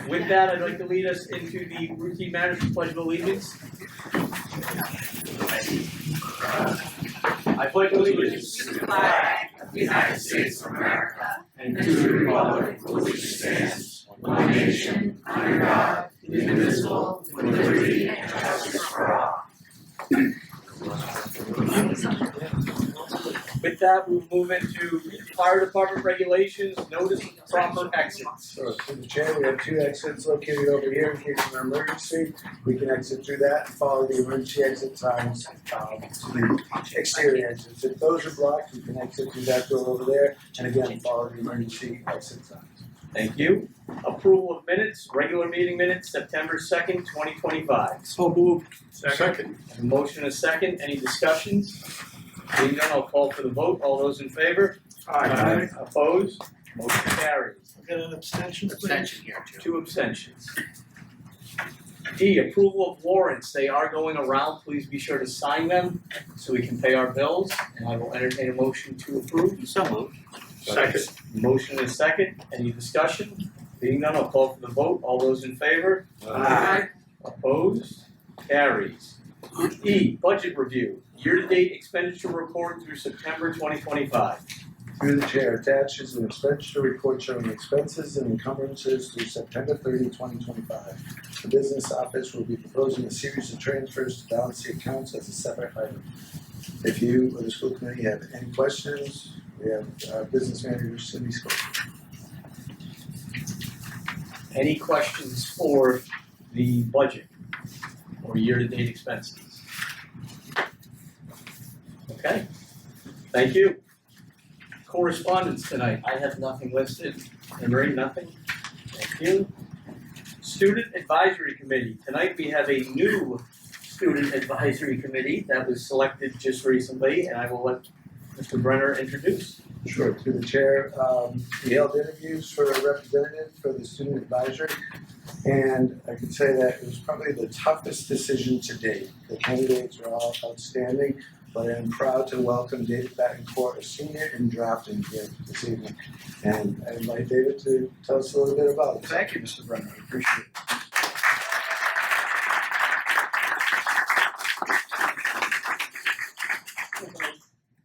With that, I'd like to lead us into the routine matters of Pledge of Allegiance. I pledge allegiance to the flag of the United States of America and to the republic for which it stands, one nation, under God, indivisible, with liberty and justice for all. With that, we'll move into fire department regulations, notice of proper exits. So through the chair, we have 2 exits located over here in case of an emergency. We can exit through that and follow the emergency exit signs to the exterior exits. If those are blocked, you can exit through that door over there and again follow the emergency exit signs. Thank you. Approval of minutes, regular meeting minutes, September 2nd, 2025. So moved. Second. A motion and a second. Any discussions? Being done, I'll call for the vote. All those in favor? Aye. Opposed? Motion carries. Got an abstention, Abstention here too. 2 abstentions. D, approval of warrants. They are going around. Please be sure to sign them so we can pay our bills. And I will entertain a motion to approve. So moved. Second. Motion and a second. Any discussion? Being done, I'll call for the vote. All those in favor? Aye. Opposed? Carries. E, budget review. Year-to-date expenditure report through September 2025. Through the chair, attached is an expenditure report showing expenses and encumbrances through September 30, 2025. The business office will be proposing a series of transfers to balance the accounts as a separate item. If you or the school committee have any questions, we have business manager Cindy Scott. Any questions for the budget or year-to-date expenses? Okay, thank you. Correspondence tonight, I have nothing listed. Emery, nothing? Thank you. Student Advisory Committee, tonight we have a new Student Advisory Committee that was selected just recently, and I will let Mr. Brenner introduce. Sure, through the chair, we held interviews for a representative for the student advisory, and I can say that it was probably the toughest decision to date. The candidates were all outstanding, but I'm proud to welcome David Betancourt, a senior in drafting here this evening. And I invite David to tell us a little bit about it. Thank you, Mr. Brenner. I appreciate it.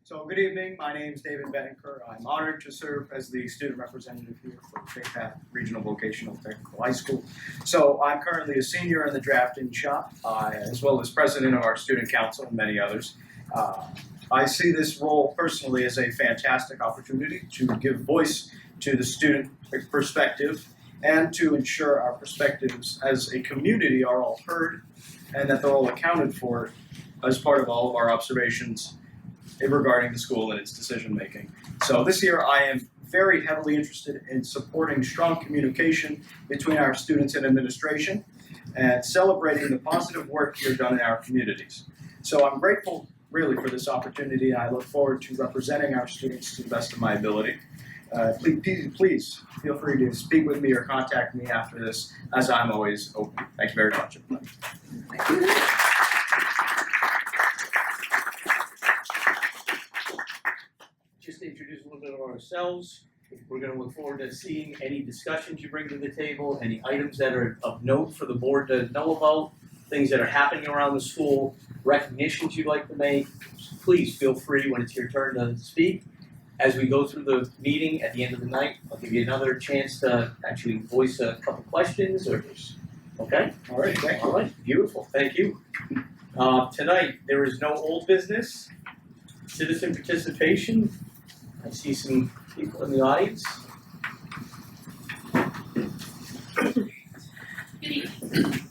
So good evening. My name is David Betancourt. I'm honored to serve as the student representative here for Bay Path Regional Vocational Technical High School. So I'm currently a senior in the drafting shop, as well as president of our student council and many others. I see this role personally as a fantastic opportunity to give voice to the student perspective and to ensure our perspectives as a community are all heard and that they're all accounted for as part of all of our observations regarding the school and its decision making. So this year I am very heavily interested in supporting strong communication between our students and administration and celebrating the positive work here done in our communities. So I'm grateful really for this opportunity, and I look forward to representing our students to the best of my ability. Please feel free to speak with me or contact me after this, as I'm always open. Thank you very much. Just to introduce a little bit of ourselves, we're going to look forward to seeing any discussions you bring to the table, any items that are of note for the board to know about, things that are happening around the school, recognitions you'd like to make. Please feel free when it's your turn to speak. As we go through the meeting at the end of the night, I'll give you another chance to actually voice a couple questions or okay? All right, thank you. All right, beautiful, thank you. Tonight, there is no old business, citizen participation. I see some people in the audience. Good evening.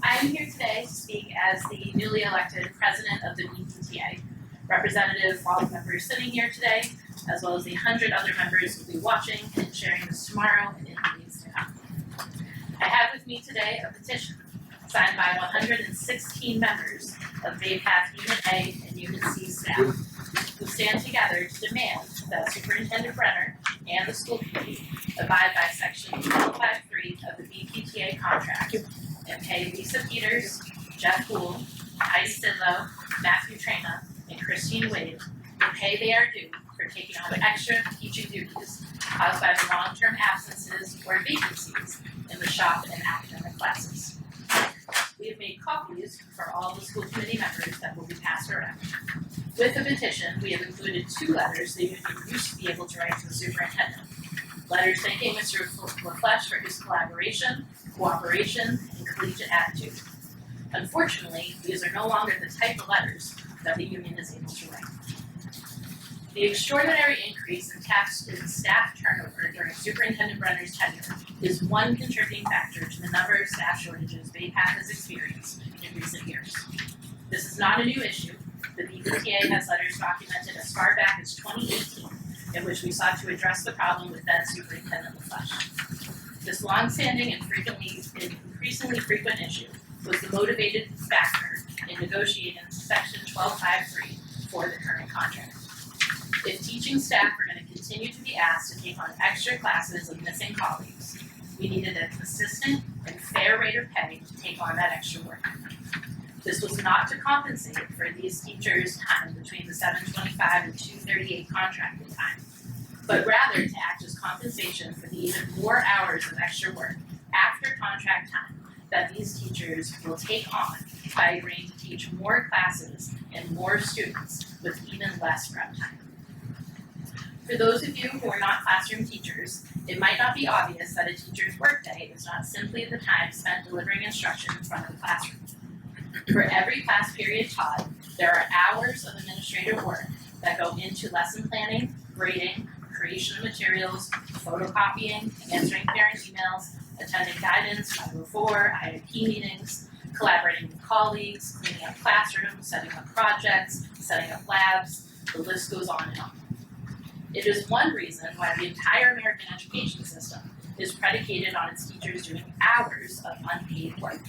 I am here today to speak as the newly elected president of the BPTA. Representative for all the members sitting here today, as well as the 100 other members who will be watching and sharing this tomorrow and in the days to come. I have with me today a petition signed by 116 members of Bay Path Unit A and Unit C staff, who stand together to demand that Superintendent Brenner and the school committee abide by Section 1253 of the BPTA contract and pay Lisa Peters, Jeff Gould, Ice Stidlow, Matthew Trena, and Christine Wade the pay they are due for taking on extra teaching duties caused by the long-term absences or vacancies shop and academic classes. We have made copies for all the school committee members that will be passed around. With the petition, we have included 2 letters the union used to be able to write to the superintendent. Letters thanking Mr. LaFleche for his collaboration, cooperation, and collegiate attitude. Unfortunately, these are no longer the type of letters that the union is able to write. The extraordinary increase in staff turnover during Superintendent Brenner's tenure is one contributing factor to the number of staff shortages BayPath has experienced in recent years. This is not a new issue. The BPTA has letters documented as far back as 2018 in which we sought to address the problem with then Superintendent LaFleche. This long-standing and increasingly frequent issue was the motivated factor in negotiating Section 1253 for the current contract. If teaching staff are going to continue to be asked to take on extra classes of missing colleagues, we needed a consistent and fair rate of pay to take on that extra work. This was not to compensate for these teachers' time between the 7:25 and 2:38 contracted time, but rather to act as compensation for the even more hours of extra work after contract time that these teachers will take on by agreeing to teach more classes and more students with even less prep time. For those of you who are not classroom teachers, it might not be obvious that a teacher's workday is not simply the time spent delivering instruction in front of the classroom. For every class period taught, there are hours of administrative work that go into lesson planning, grading, creation of materials, photocopying, answering parent emails, attending guidance, 504, IEP meetings, collaborating with colleagues, cleaning up classrooms, setting up projects, setting up labs, the list goes on and on. It is one reason why the entire American education system is predicated on its teachers doing hours of unpaid work.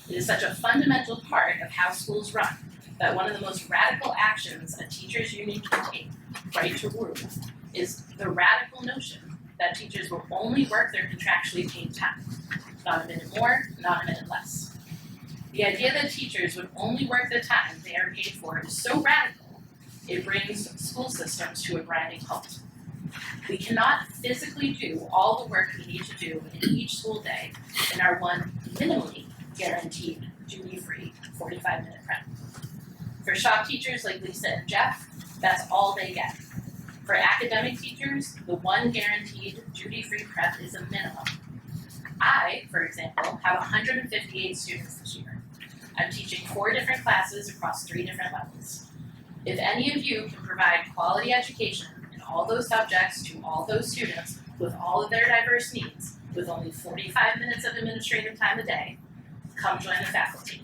It is such a fundamental part of how schools run that one of the most radical actions a teachers' union can take, right to rule, is the radical notion that teachers will only work their contractually paid time. Not a minute more, not a minute less. The idea that teachers would only work the time they are paid for is so radical, it brings school systems to a grinding halt. We cannot physically do all the work we need to do in each school day in our one minimally guaranteed duty-free 45-minute prep. For shop teachers like Lisa and Jeff, that's all they get. For academic teachers, the one guaranteed duty-free prep is a minimum. I, for example, have 158 students this year. I'm teaching 4 different classes across 3 different levels. If any of you can provide quality education in all those subjects to all those students with all of their diverse needs, with only 45 minutes of administrative time a day, come join the faculty.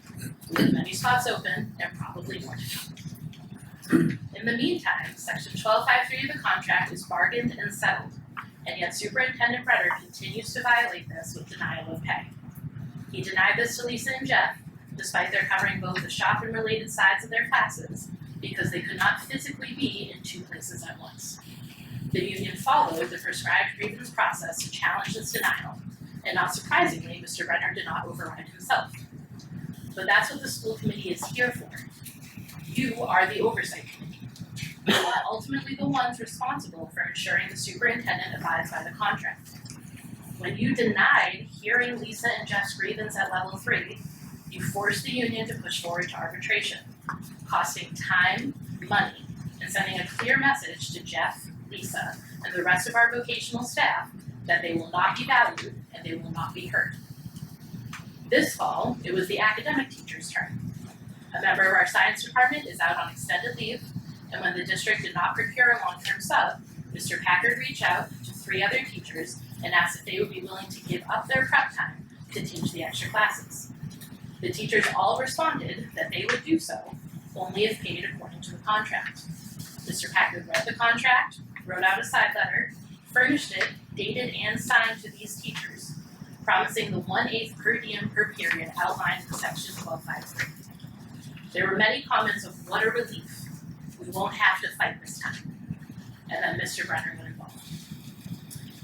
We have many spots open and probably more to come. In the meantime, Section 1253 of the contract is bargained and settled, and yet Superintendent Brenner continues to violate this with denial of pay. He denied this to Lisa and Jeff, despite their covering both the shop and related sides of their classes, because they could not physically be in 2 places at once. The union followed the prescribed grievance process to challenge this denial, and not surprisingly, Mr. Brenner did not override himself. But that's what the school committee is here for. You are the oversight committee. You are ultimately the ones responsible for ensuring the superintendent abides by the contract. When you denied hearing Lisa and Jeff's grievance at level 3, you forced the union to push forward to arbitration, costing time, money, and sending a clear message to Jeff, Lisa, and the rest of our vocational staff that they will not be valued and they will not be heard. This fall, it was the academic teacher's turn. A member of our science department is out on extended leave, and when the district did not procure a long-term sub, Mr. Packard reached out to 3 other teachers and asked if they would be willing to give up their prep time to teach the extra classes. The teachers all responded that they would do so, only if paid according to the contract. Mr. Packard read the contract, wrote out a side letter, furnished it, dated and signed to these teachers, promising the 1/8 per diem per period outlined in Section 1253. There were many comments of what a relief, we won't have to fight this time, and then Mr. Brenner got involved.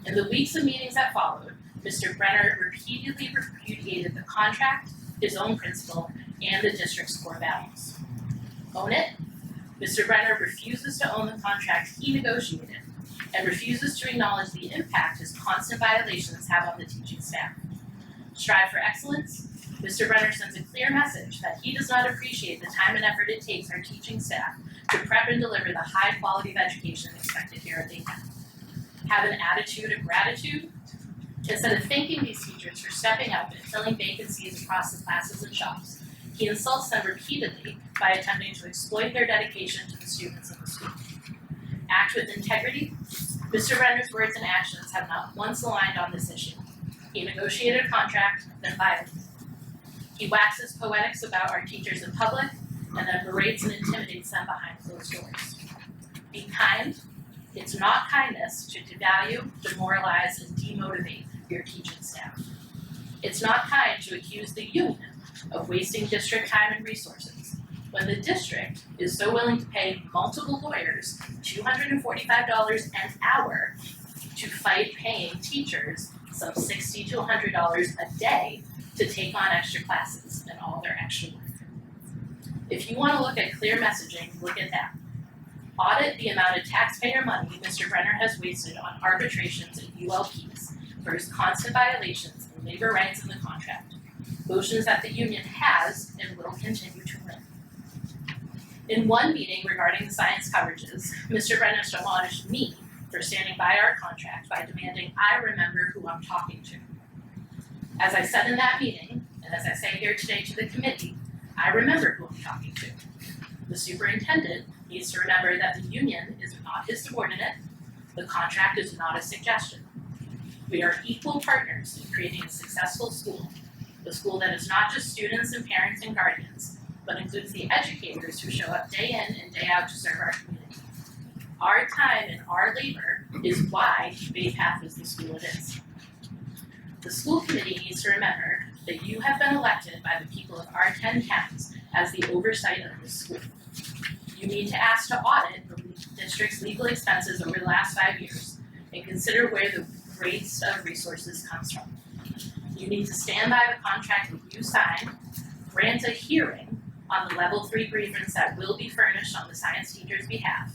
In the weeks of meetings that followed, Mr. Brenner repeatedly repudiated the contract, his own principle, and the district's core values. Own it? Mr. Brenner refuses to own the contract he negotiated and refuses to acknowledge the impact his constant violations have on the teaching staff. strive for excellence, Mr. Brenner sends a clear message that he does not appreciate the time and effort it takes our teaching staff to prep and deliver the high quality of education expected here at Dayton. Have an attitude of gratitude. Instead of thanking these teachers for stepping up and filling vacancies across the classes and shops, he insults them repeatedly by attempting to exploit their dedication to the students of the school. Act with integrity. Mr. Brenner's words and actions have not once aligned on this issue. He negotiated a contract, then violated it. He waxes poetics about our teachers in public, and then berates and intimidates them behind closed doors. Be kind. It's not kindness to devalue, demoralize, and demotivate your teaching staff. It's not kind to accuse the union of wasting district time and resources when the district is so willing to pay multiple lawyers $245 an hour to fight paying teachers some $60 to $100 a day to take on extra classes and all their extra work. If you want to look at clear messaging, look at that. Audit the amount of taxpayer money Mr. Brenner has wasted on arbitrations and ULPs for his constant violations of labor rights in the contract, motions that the union has and will continue to win. In one meeting regarding the science coverages, Mr. Brenner admonished me for standing by our contract by demanding I remember who I'm talking to. As I said in that meeting, and as I say here today to the committee, I remember who I'm talking to. The superintendent needs to remember that the union is not his subordinate, the contract is not a suggestion. We are equal partners in creating a successful school, a school that is not just students and parents and guardians, but includes the educators who show up day in and day out to serve our community. Our time and our labor is why Bay Path is the school it is. The school committee needs to remember that you have been elected by the people of our 10 towns as the oversight of this school. You need to ask to audit the district's legal expenses over the last 5 years and consider where the waste of resources comes from. You need to stand by the contract that you signed, grant a hearing on the level 3 grievance that will be furnished on the science teacher's behalf,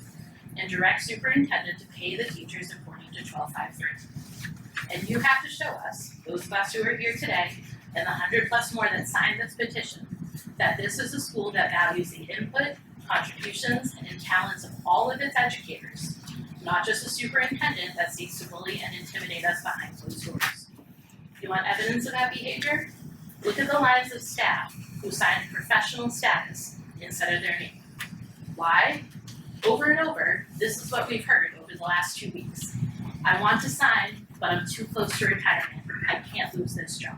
and direct superintendent to pay the teachers according to 1253. And you have to show us, those of us who are here today, and the 100+ more that signed this petition, that this is a school that values the input, contributions, and talents of all of its educators, not just a superintendent that seeks to bully and intimidate us behind closed doors. You want evidence of that behavior? Look at the lines of staff who signed professional status instead of their name. Why? Over and over, this is what we've heard over the last 2 weeks. I want to sign, but I'm too close to retirement. I can't lose this job.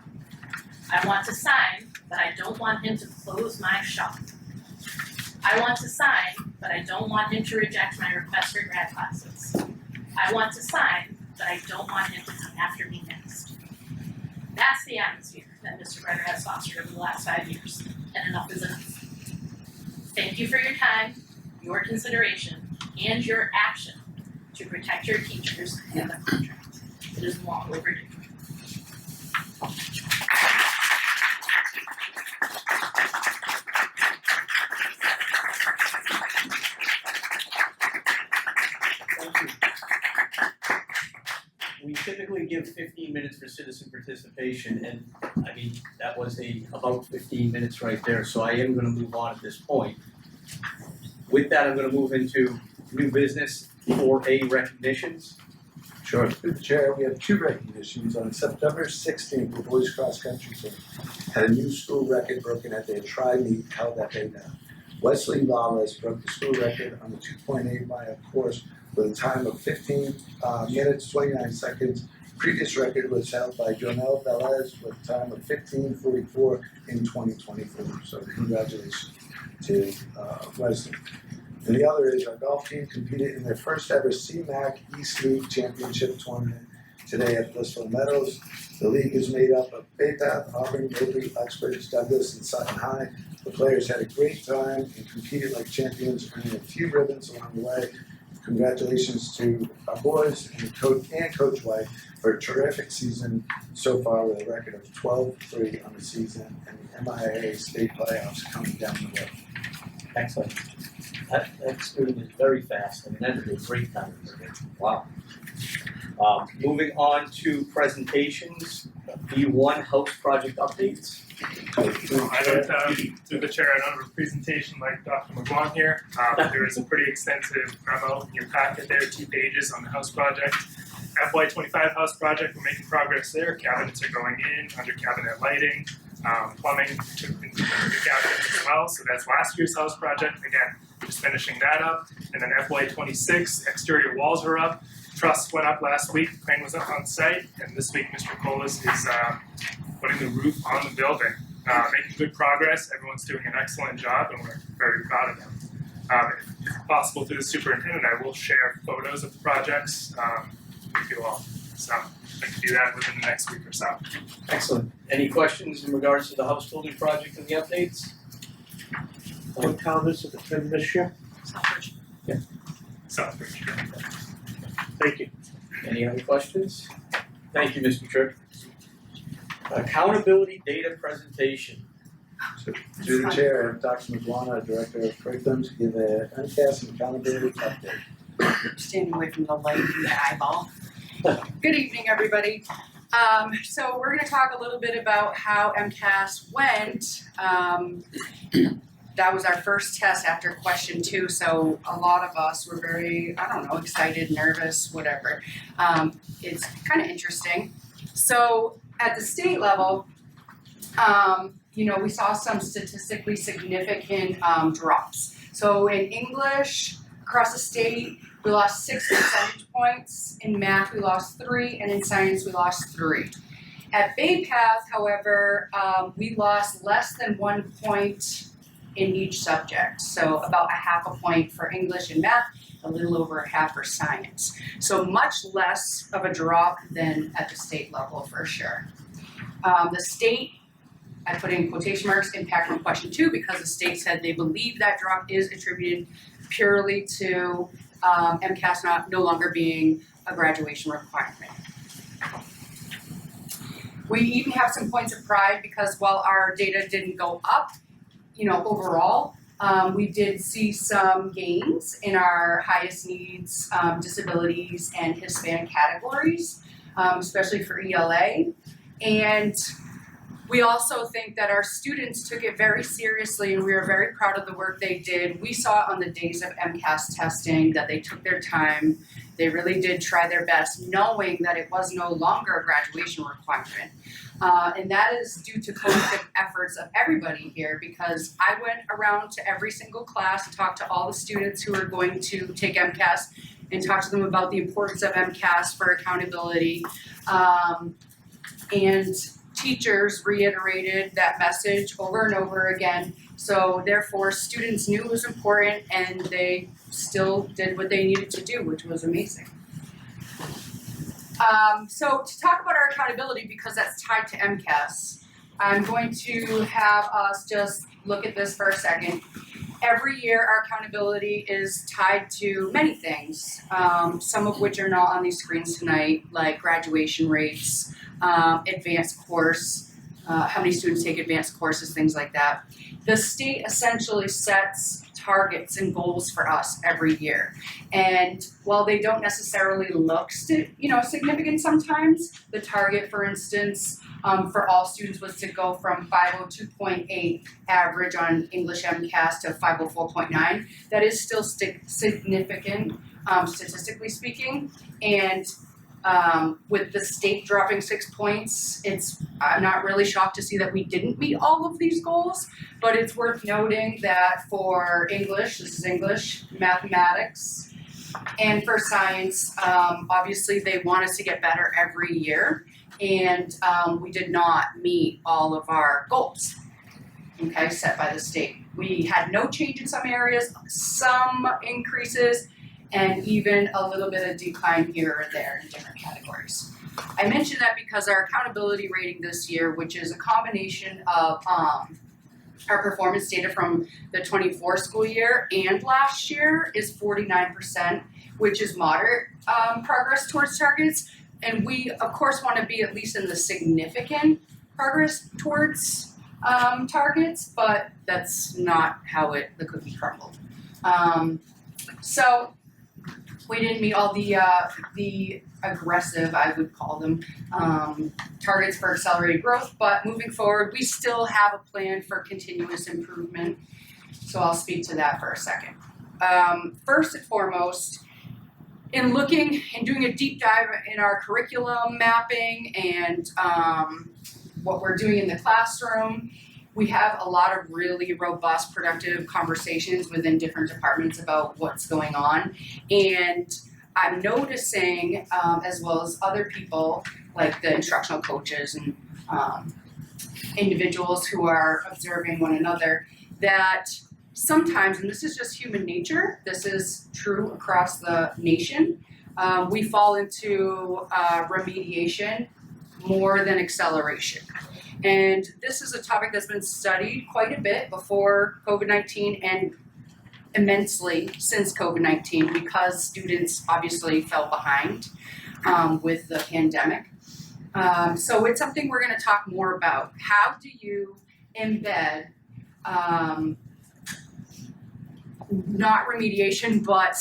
I want to sign, but I don't want him to close my shop. I want to sign, but I don't want him to reject my request for grad classes. I want to sign, but I don't want him to come after me next. That's the atmosphere that Mr. Brenner has fostered over the last 5 years, and enough is enough. Thank you for your time, your consideration, and your action to protect your teachers and the contract. It is long overdue. We typically give 15 minutes for citizen participation, and I mean, that was about 15 minutes right there, so I am gonna move on at this point. With that, I'm gonna move into new business 4A recognitions. Sure. Through the chair, we have 2 recognitions. On September 16th, the boys cross country team had a new school record broken at their tri-meet held at Bay Path. Wesley Lawless broke the school record on the 2.8 mile course with a time of 15 minutes, 29 seconds. Previous record was held by Jonelle Velez with a time of 15:44 in 2024. So congratulations to Wesley. And the other is our golf team competed in their first ever CMAC East League Championship tournament today at Blissville Meadows. The league is made up of Bay Path, Auburn, Mobley, Uxbridge, Douglas, and Sutton High. The players had a great time and competed like champions, earning a few ribbons along the way. Congratulations to our boys and Coach White for a terrific season so far with a record of 12-3 on the season and the MIAA state playoffs coming down the road. Excellent. That student is very fast, and that is a great time. Wow. Moving on to presentations. B1 house project updates. I don't, through the chair, I don't have a presentation like Dr. McGuan here. There is a pretty extensive memo in your packet there, 2 pages on the house project. FY25 house project, we're making progress there. Cabinets are going in, under cabinet lighting, plumbing to include the cabinets as well. So that's last year's house project. Again, just finishing that up. And then FY26, exterior walls are up. Truss went up last week, crane was up on site, and this week Mr. Colas is putting the roof on the building. Making good progress, everyone's doing an excellent job, and we're very proud of them. If possible through the superintendent, I will share photos of the projects with you all. So I can do that within the next week or so. Excellent. Any questions in regards to the house building project and the updates? What town is it in this year? Southbridge. Southbridge. Thank you. Any other questions? Thank you, Mr. Tripp. Accountability data presentation. So, through the chair, I have Dr. McGuan, our Director of Curriculum, to give a MCAS and accountability update. Standing away from the light and the eyeball. Good evening, everybody. So we're going to talk a little bit about how MCAS went. That was our first test after question 2, so a lot of us were very, excited, nervous, whatever. It's kind of interesting. So at the state level, we saw some statistically significant drops. So in English, across the state, we lost 6 percentage points. In math, we lost 3, and in science, we lost 3. At Bay Path, however, we lost less than 1 point in each subject. So about a half a point for English and math, a little over a half for science. So much less of a drop than at the state level for sure. The state, I put in quotation marks, impact on question 2 because the state said they believe that drop is attributed purely to MCAS no longer being a graduation requirement. We even have some points of pride because while our data didn't go up, overall, we did see some gains in our highest needs, disabilities, and Hispanic categories, especially for ELA. And we also think that our students took it very seriously, and we are very proud of the work they did. We saw on the days of MCAS testing that they took their time. They really did try their best, knowing that it was no longer a graduation requirement. And that is due to collective efforts of everybody here, because I went around to every single class and talked to all the students who are going to take MCAS and talk to them about the importance of MCAS for accountability. And teachers reiterated that message over and over again. So therefore, students knew it was important, and they still did what they needed to do, which was amazing. So to talk about our accountability, because that's tied to MCAS, I'm going to have us just look at this for a second. Every year, our accountability is tied to many things, some of which are not on these screens tonight, like graduation rates, advanced course, how many students take advanced courses, things like that. The state essentially sets targets and goals for us every year. And while they don't necessarily look significant sometimes, the target, for instance, for all students was to go from 502.8 average on English MCAS to 504.9. That is still significant, statistically speaking. And with the state dropping 6 points, I'm not really shocked to see that we didn't meet all of these goals, but it's worth noting that for English, this is English, mathematics, and for science, obviously they want us to get better every year, and we did not meet all of our goals, set by the state. We had no change in some areas, some increases, and even a little bit of decline here or there in different categories. I mention that because our accountability rating this year, which is a combination of our performance data from the 24 school year and last year, is 49%, which is moderate progress towards targets. And we, of course, want to be at least in the significant progress towards targets, but that's not how the cookie crumbled. So we didn't meet all the aggressive, I would call them, targets for accelerated growth, but moving forward, we still have a plan for continuous improvement. So I'll speak to that for a second. First and foremost, in looking and doing a deep dive in our curriculum mapping and what we're doing in the classroom, we have a lot of really robust, productive conversations within different departments about what's going on. And I'm noticing, as well as other people, like the instructional coaches and individuals who are observing one another, that sometimes, and this is just human nature, this is true across the nation, we fall into remediation more than acceleration. And this is a topic that's been studied quite a bit before COVID-19 and immensely since COVID-19 because students obviously fell behind with the pandemic. So it's something we're going to talk more about. How do you embed not remediation, but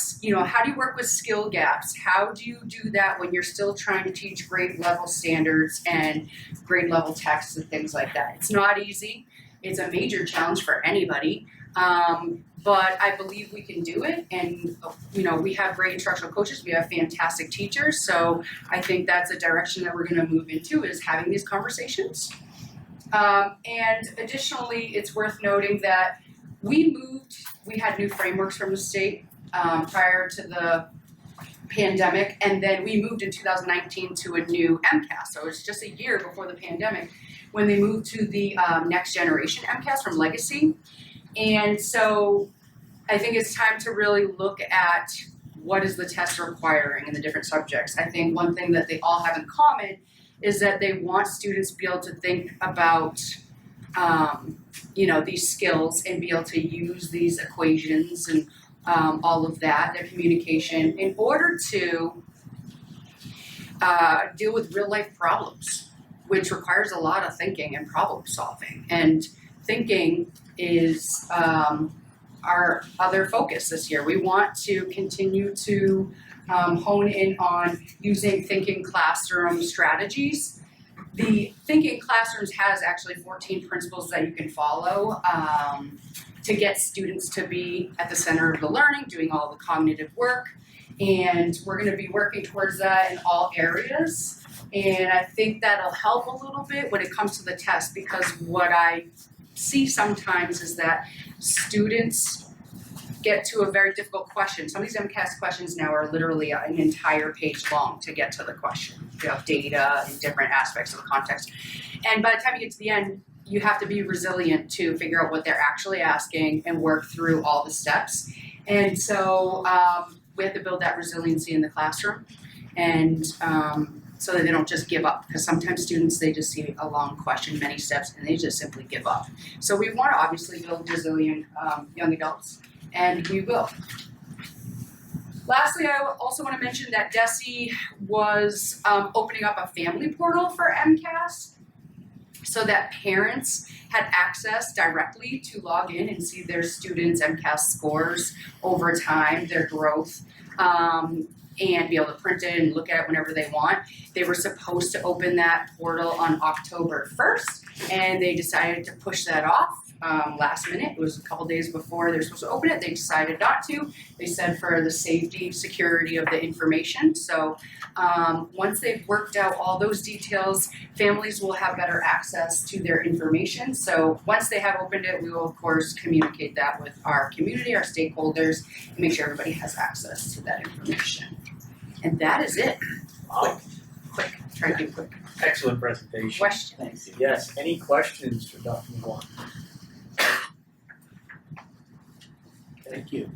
how do you work with skill gaps? How do you do that when you're still trying to teach grade level standards and grade level texts and things like that? It's not easy. It's a major challenge for anybody. But I believe we can do it, and we have great instructional coaches, we have fantastic teachers, so I think that's a direction that we're going to move into, is having these conversations. And additionally, it's worth noting that we had new frameworks from the state prior to the pandemic, and then we moved in 2019 to a new MCAS, so it's just a year before the pandemic when they moved to the next generation MCAS from Legacy. And so I think it's time to really look at what is the test requiring in the different subjects. I think one thing that they all have in common is that they want students to be able to think about these skills and be able to use these equations and all of that, their communication, in order to deal with real life problems, which requires a lot of thinking and problem solving. And thinking is our other focus this year. We want to continue to hone in on using thinking classroom strategies. The Thinking Classrooms has actually 14 principles that you can follow to get students to be at the center of the learning, doing all the cognitive work. And we're going to be working towards that in all areas. And I think that'll help a little bit when it comes to the test, because what I see sometimes is that students get to a very difficult question. Some of these MCAS questions now are literally an entire page long to get to the question. You have data and different aspects of the context. And by the time you get to the end, you have to be resilient to figure out what they're actually asking and work through all the steps. And so we have to build that resiliency in the classroom, and so that they don't just give up. Because sometimes students, they just see a long question, many steps, and they just simply give up. So we want to obviously build resilient young adults, and we will. Lastly, I also want to mention that DESE was opening up a family portal for MCAS so that parents had access directly to log in and see their students' MCAS scores over time, their growth, and be able to print it and look at it whenever they want. They were supposed to open that portal on October 1st, and they decided to push that off last minute. It was a couple days before they were supposed to open it. They decided not to. They said for the safety, security of the information. So once they've worked out all those details, families will have better access to their information. So once they have opened it, we will of course communicate that with our community, our stakeholders, and make sure everybody has access to that information. And that is it. Wow. Quick, try to be quick. Excellent presentation. Questions? Yes, any questions for Dr. McGuan? Thank you.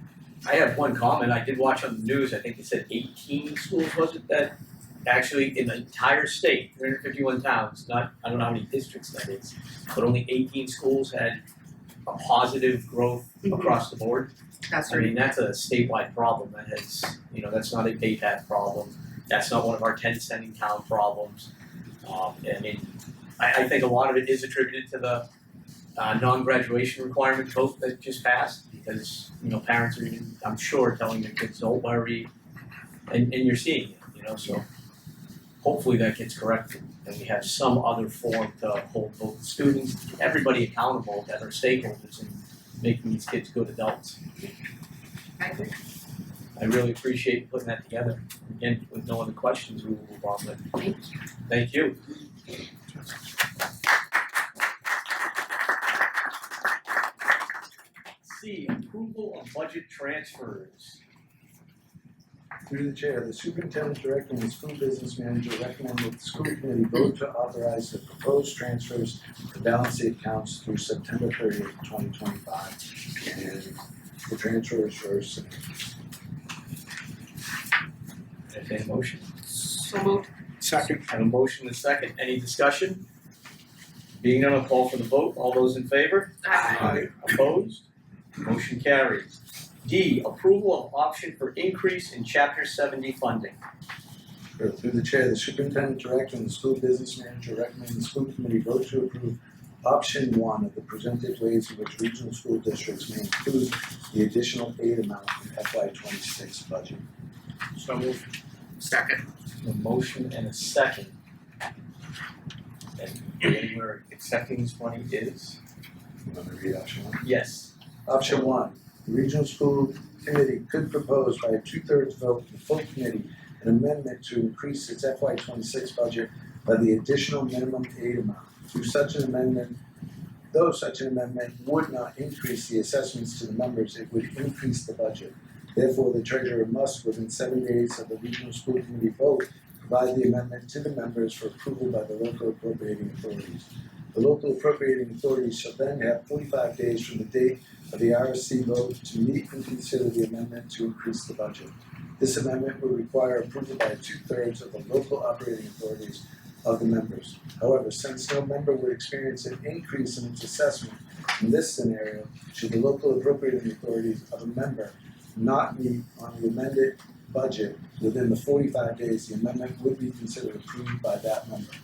I have one comment. I did watch on the news, I think it said 18 schools, was it, that actually in the entire state, 351 towns, I don't know how many districts that is, but only 18 schools had a positive growth across the board. That's I right. mean, that's a statewide problem. That has, that's not a KPAT problem. That's not one of our 10 sending town problems. I think a lot of it is attributed to the non-graduation requirement vote that just passed, because parents are even, I'm sure, telling their kids, don't worry, and you're seeing it, you know, so hopefully that gets corrected and we have some other form to hold both the students, everybody accountable that are stakeholders in making these kids good adults. I agree. I really appreciate putting that together. Again, with no other questions, we will move on with. Thank you. Thank you. C, approval of budget transfers. Through the chair, the superintendent director and the school business manager recommend that the school committee vote to authorize the proposed transfers to balance the accounts through September 30th, 2025. And the transfers are submitted. Entertain a motion. So moved. Second. Have a motion and a second. Any discussion? Being none, I'll call for the vote. All those in favor? Aye. Opposed? Motion carries. D, approval of option for increase in Chapter 70 funding. Through the chair, the superintendent director and the school business manager recommend the school committee vote to approve option 1 of the presented ways in which regional school districts may include the additional aid amount in FY26 budget. So moved. Second. A motion and a second. And where accepting this money is? You want me to read option 1? Yes. Option 1, the regional school committee could propose by a 2/3 vote to the full committee an amendment to increase its FY26 budget by the additional minimum aid amount. Though such an amendment would not increase the assessments to the members, it would increase the budget. Therefore, the treasurer must, within 7 days of the regional school committee vote, provide the amendment to the members for approval by the local appropriating authorities. The local appropriating authorities shall then have 45 days from the date of the RSC vote to meet and consider the amendment to increase the budget. This amendment would require approval by 2/3 of the local operating authorities of the members. However, since no member would experience an increase in its assessment in this scenario, should the local appropriating authorities of a member not meet on the amended budget within the 45 days, the amendment would be considered approved by that member.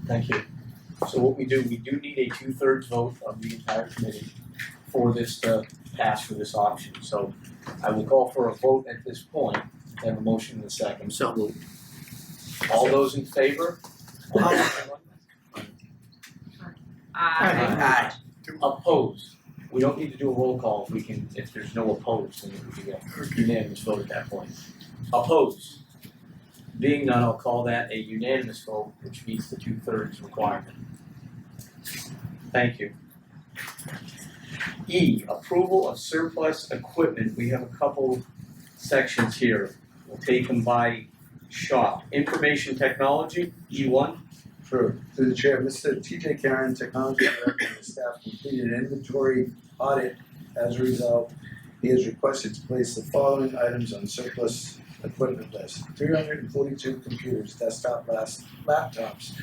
Thank you. So what we do need a 2/3 vote of the entire committee for this to pass for this option. So I will call for a vote at this point. I have a motion in a second. So moved. All those in favor? Aye. Opposed? We don't need to do a roll call if there's no opposed, then we can get unanimous vote at that point. Opposed? Being none, I'll call that a unanimous vote, which meets the 2/3 requirement. Thank you. E, approval of surplus equipment. We have a couple sections here. We'll take them by shop. Information technology, E1. Through the chair, Mr. TJ Karen, technology director and his staff completed an inventory audit. As a result, he has requested to place the following items on surplus equipment list: 342 computers, desktop laptops.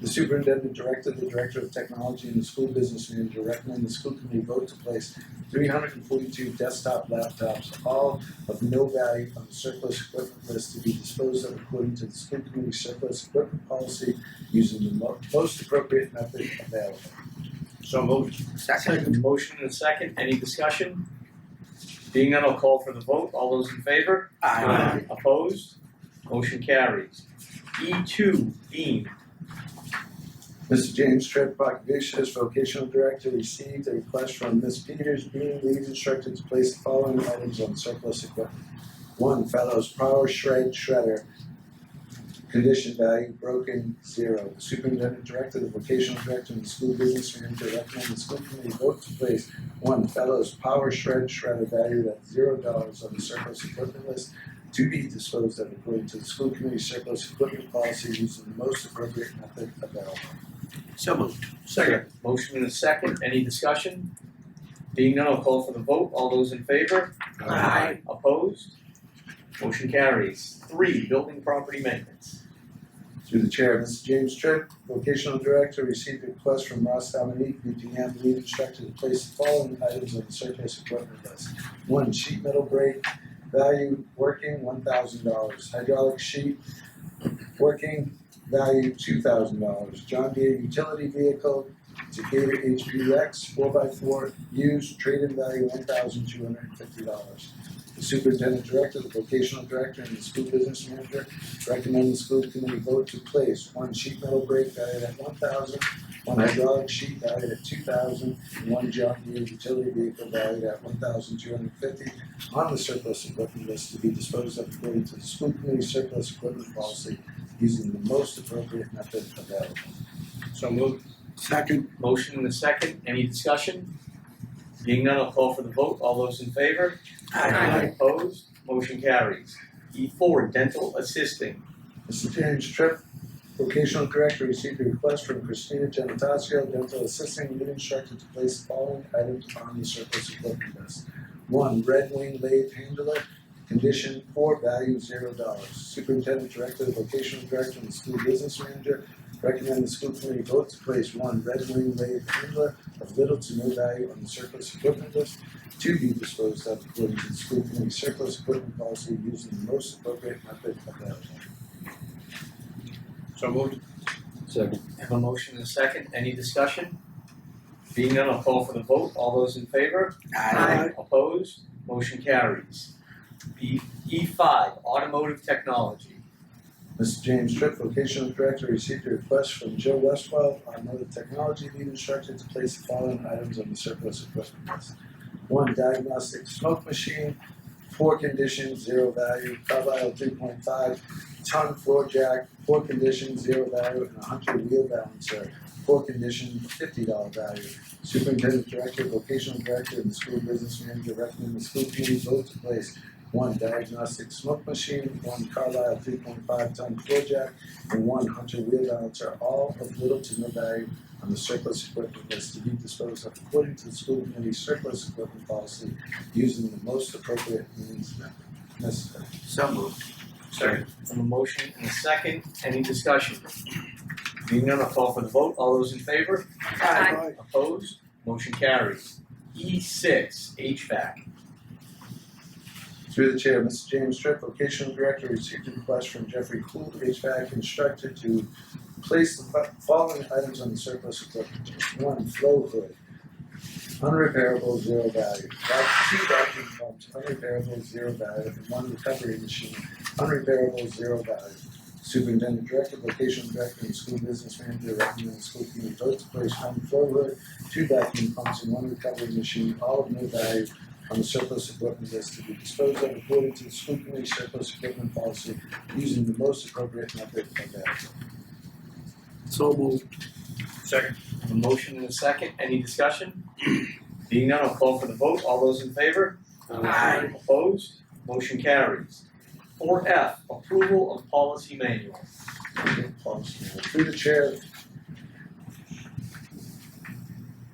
The superintendent director, the director of technology, and the school business manager recommend the school committee vote to place 342 desktop laptops, all of no value, on the surplus equipment list to be disposed of according to the school committee surplus equipment policy using the most appropriate method available. So moved. Second. Motion and a second. Any discussion? Being none, I'll call for the vote. All those in favor? Aye. Opposed? Motion carries. E2, Dean. Mr. James Tripp, RVTHS vocational director, received a request from Ms. Peters, being lead instructor, to place the following items on surplus equipment. 1, Fellows Power Shredder, condition value broken, 0. The superintendent director, the vocational director, and the school business manager recommend the school committee vote to place 1, Fellows Power Shredder valued at $0 on the surplus equipment list to be disposed of according to the school committee surplus equipment policy using the most appropriate method available. So moved. Second. Motion and a second. Any discussion? Being none, I'll call for the vote. All those in favor? Aye. Opposed? Motion carries. 3, building property maintenance. Through the chair, Mr. James Tripp, vocational director, received a request from Ross Dominique, BPM lead instructor, to place the following items on the surplus equipment list. 1, sheet metal brake, value working, $1,000. Hydraulic sheet, working, value $2,000. John Deere utility vehicle, Takeda HPX 4x4, used, trade-in value $1,250. The superintendent director, the vocational director, and the school business manager recommend the school committee vote to place one sheet metal brake valued at $1,000, one hydraulic sheet valued at $2,000, and one John Deere utility vehicle valued at $1,250 on the surplus equipment list to be disposed of according to the school committee surplus equipment policy using the most appropriate method available. So moved. Second. Motion and a second, any discussion? Being none, I'll call for the vote, all those in favor? Opposed? Motion carries. E4, dental assisting. Mr. James Tripp, vocational director, received a request from Christina Genotasio, dental assisting lead instructor, to place the following items on the surplus equipment list. One, red wing lathe handler, condition 4, value $0. Superintendent director, the vocational director, and the school business manager recommend the school committee vote to place one red wing lathe handler of little to no value on the surplus equipment list to be disposed of according to the school committee surplus equipment policy using the most appropriate method available. So moved. Second. Have a motion and a second, any discussion? Being none, I'll call for the vote, all those in favor? Opposed? Motion carries. E5, automotive technology. Mr. James Tripp, vocational director, received a request from Joe Westwell, automotive technology lead instructor, to place the following items on the surplus equipment list. One, diagnostic smoke machine, 4 condition, 0 value, Carlisle 3.5 ton floor jack, 4 condition, 0 value, and a Hunter wheel balancer, 4 condition, $50 value. Superintendent director, vocational director, and the school business manager recommend the school committee vote to place one diagnostic smoke machine, one Carlisle 3.5 ton floor jack, and one Hunter wheel balancer, all of little to no value on the surplus equipment list to be disposed of according to the school committee's surplus equipment policy using the most appropriate means necessary. So moved. Second. Have a motion and a second, any discussion? Being none, I'll call for the vote, all those in favor? Opposed? Motion carries. E6, HVAC. Through the chair, Mr. James Tripp, vocational director, received a request from Jeffrey Cool, HVAC instructor, to place the following items on the surplus equipment list. One, flow hood, unrepairable, 0 value. 2 vacuum pumps, unrepairable, 0 value. And 1 recovery machine, unrepairable, 0 value. Superintendent director, vocational director, and school business manager recommend the school committee vote to place 1 flow hood, 2 vacuum pumps, and 1 recovery machine, all of no value, on the surplus equipment list to be disposed of according to the school committee surplus equipment policy using the most appropriate method available. So moved. Second. Have a motion and a second, any discussion? Being none, I'll call for the vote, all those in favor? Opposed? Motion carries. 4F, approval of policy manual. Through the chair,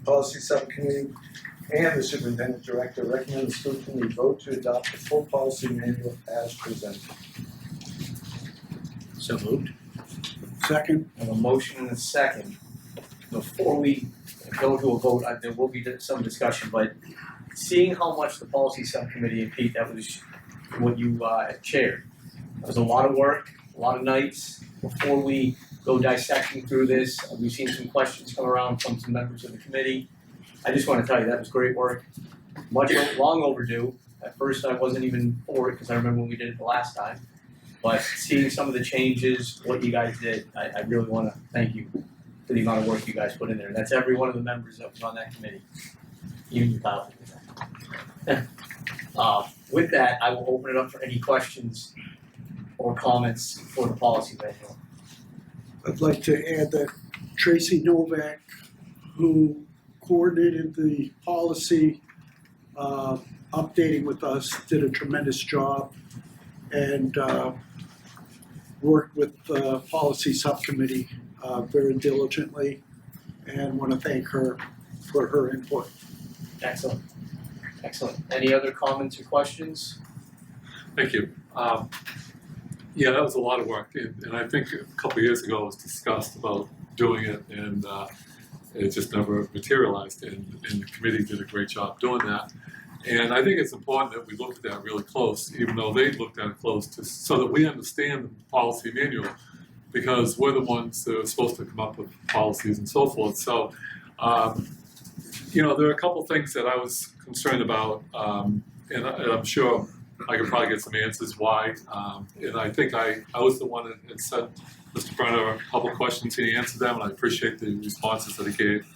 policy subcommittee and the superintendent director recommend the school committee vote to adopt the full policy manual as presented. So moved. Second. I have a motion and a second. Before we go to a vote, there will be some discussion, but seeing how much the policy subcommittee, and Pete, that was what you chaired. It was a lot of work, a lot of nights. Before we go dissecting through this, we've seen some questions come around from some members of the committee. I just want to tell you, that was great work, long overdue. At first I wasn't even for it because I remember when we did it the last time. But seeing some of the changes, what you guys did, I really want to thank you for the amount of work you guys put in there. And that's every one of the members that was on that committee, even without it. With that, I will open it up for any questions or comments for the policy manual. I'd like to add that Tracy Novak, who coordinated the policy updating with us, did a tremendous job and worked with the policy subcommittee very diligently, and want to thank her for her input. Excellent. Excellent. Any other comments or questions? Thank you. Yeah, that was a lot of work, and I think a couple of years ago it was discussed about doing it, and it just never materialized, and the committee did a great job doing that. And I think it's important that we look at that really close, even though they looked at it close, so that we understand the policy manual, because we're the ones that are supposed to come up with policies and so forth. So, there are a couple things that I was concerned about, and I'm sure I could probably get some answers why. And I think I was the one that had sent Mr. Brenner a couple questions, he answered them, and I appreciate the responses that he gave.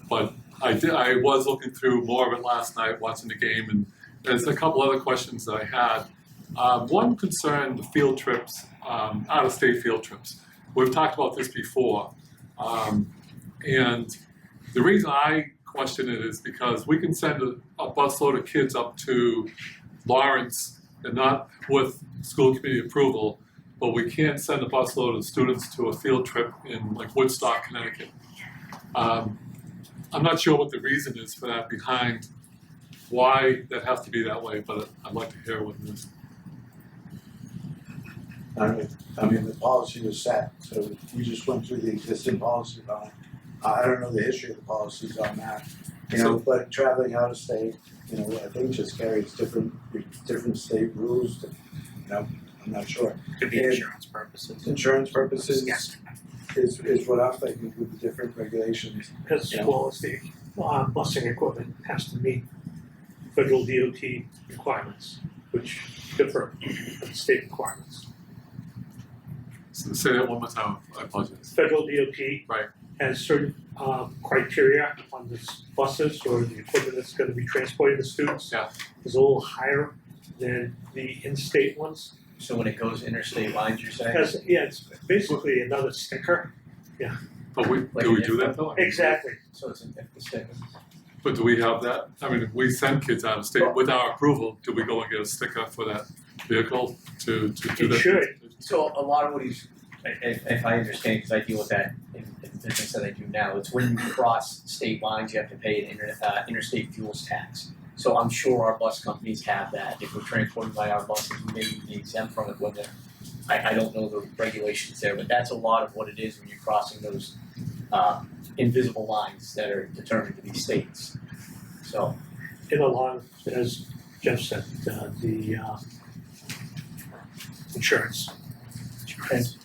But I was looking through more of it last night, watching the game, and there's a couple other questions that I had. One concerned the field trips, out-of-state field trips. We've talked about this before, and the reason I question it is because we can send a busload of kids up to Lawrence, and not with school committee approval, but we can't send a busload of students to a field trip in like Woodstock, Connecticut. I'm not sure what the reason is for that behind why that has to be that way, but I'd like to hear what it is. I mean, the policy was set, so we just went through the existing policy on it. I don't know the history of the policies on that, you know, but traveling out of state, you know, I think just carries different state rules, you know, I'm not sure. Could be And insurance purposes. Insurance purposes Yes. is what I'm thinking with the different regulations. As Yeah. well as the busing equipment has to meet federal DOT requirements, which differ from state requirements. So say that one more time, I apologize. Federal DOT Right. has certain criteria on the buses or the equipment that's gonna be transporting the students. Yeah. Is a little higher than the in-state ones. So when it goes interstate lines, you're saying? Because, yeah, it's basically another sticker. But do we do that though? Exactly. So it's an empty sticker. But do we have that? I mean, if we send kids out of state with our approval, do we go and get a sticker for that vehicle to do It that? should. So a lot of what he's, if I understand, because I deal with that in business that I do now, it's when you cross state lines, you have to pay an interstate fuels tax. So I'm sure our bus companies have that. If we're transporting by our buses, we may be exempt from it when they're, I don't know the regulations there, but that's a lot of what it is when you're crossing those invisible lines that are determined to be states. So, In a lot of, as Jeff said, the insurance. and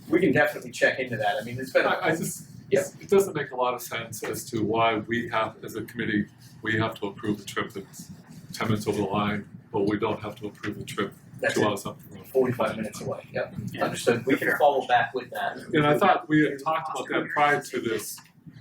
we can definitely check into that. I mean, it's been, I just, Yeah. it doesn't make a lot of sense as to why we have, as a committee, we have to approve the trip that's 10 minutes over the line, but we don't have to approve the trip that's 2 it, hours up the road. 45 minutes away, yep, understood. We can follow back with that. And I thought we had talked about that prior to this